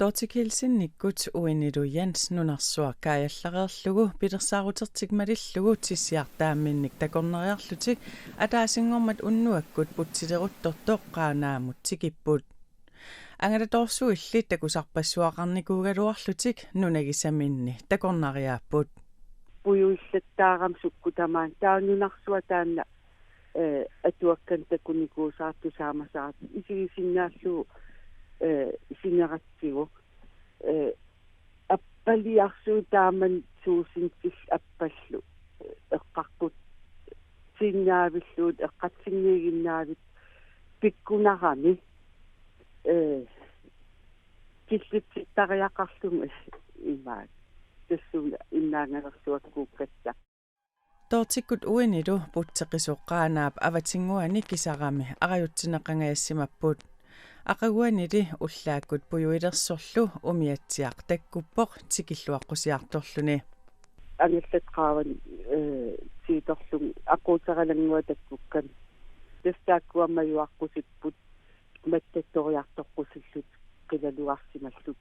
Tortikilsinnikkut uinilu Jens nunarsuar kaajallareerlugu pitersaarutertik malillugu tissiartaamminnik takorneriarlutik ataasingormat unnuakkut putsiteruttortoqqaanaamut tikipput angalatorsuilli takusarpassuaqarnikuugaluarlutik nunagisaminni takornariaapput pujuillattaaram sukkutamaan taanunarsuа taanna atuakkan takunikuusaartu saamasaat isigisinnaalluu sineratsigu appaliarsuu taaman suusintis appallu eqqarput sinnaavilluut eqqatsinniiginnaavit pikkunarami killitsitariaqarlum imaat tassuula innaangalersuakkuukkatta Tortikkut uinilu putteqisuqqaanaap avatinguani kisarami arajutsinaqangayassimapput aqaguanili ullaakkut pujuilersorlu umiatsiaq takkuppoq tikilluaqqusiartorluni angallatqaavan siitorlum aquuteralangua takkukkan tastaakkuammayuaqqusipput mattattoriartorqusillut qilaluarsimallut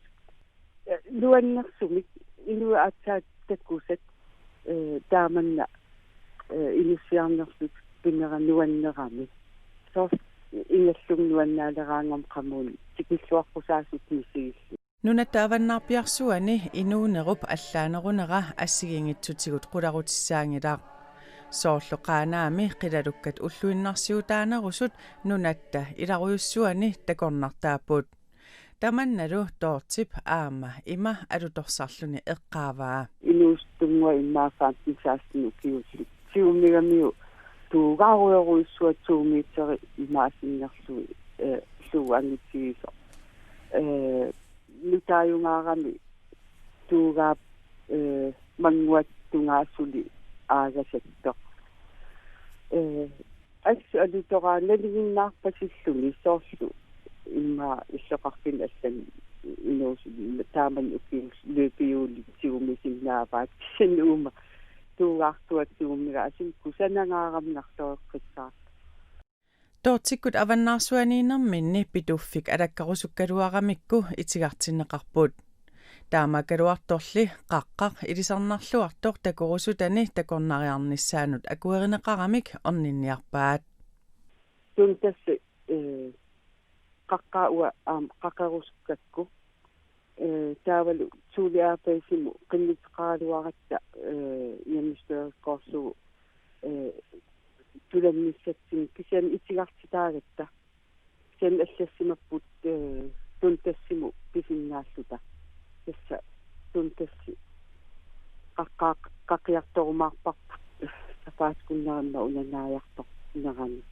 luannersumik inua atsaat takkusat taamanna inussiarnerlut pinneranuannerami so ingallum nuannaaleraangam qamuun tikilluarqusaasut misigillu nunatta avannarpiarsuani inuunerup allaanerunera assigingitsutigut qularutissaangilaq soorluqaanaami qilalukkat ulluinnarsiutaanerusut nunatta ilaruyussuani takornartaapput tamannalu toortip aama ima alutorsarluni eqqaavaa inuustungua imaafaantisaasnu kiullu siumigamiu tuugaarueruissua tuumiitseri imaasinnerlu suuangitiiso nutaayungaarami tuugaap manguat tungaasuli aagasattoq assu alutoraanaliginnaarpasilluni soorlu imma иллоqarpin аллан inuus taaman ukius löpiuli siumisinnaavaat sanuuma tuugaartuat siumiga asin kusanangaaramnartoeqqitsaaq Tortikkut avannaarsuaniinerminni pituffik alakkarusukkaluaramikku itigartinneqarput taamakaluartorli qaqqaq ilisarnarluartoq takorusutani takornariarnissaanut akuerineqaramik orninniarpaat tuntassi qaqqaa'ua qaqqarusukkakku taavalu suuliaarpaisimu qillitqaaluaratta yamisteerkorlu tulannissatin kisian itigartitaagatta kisian allassimapput tuntassimu pisinnaalluta tassa tuntassi qaqiartorumaarparput tapaaskunnaramma unanaajartoq nerani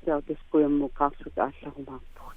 tautaskuammu qaarlut aallarumаарput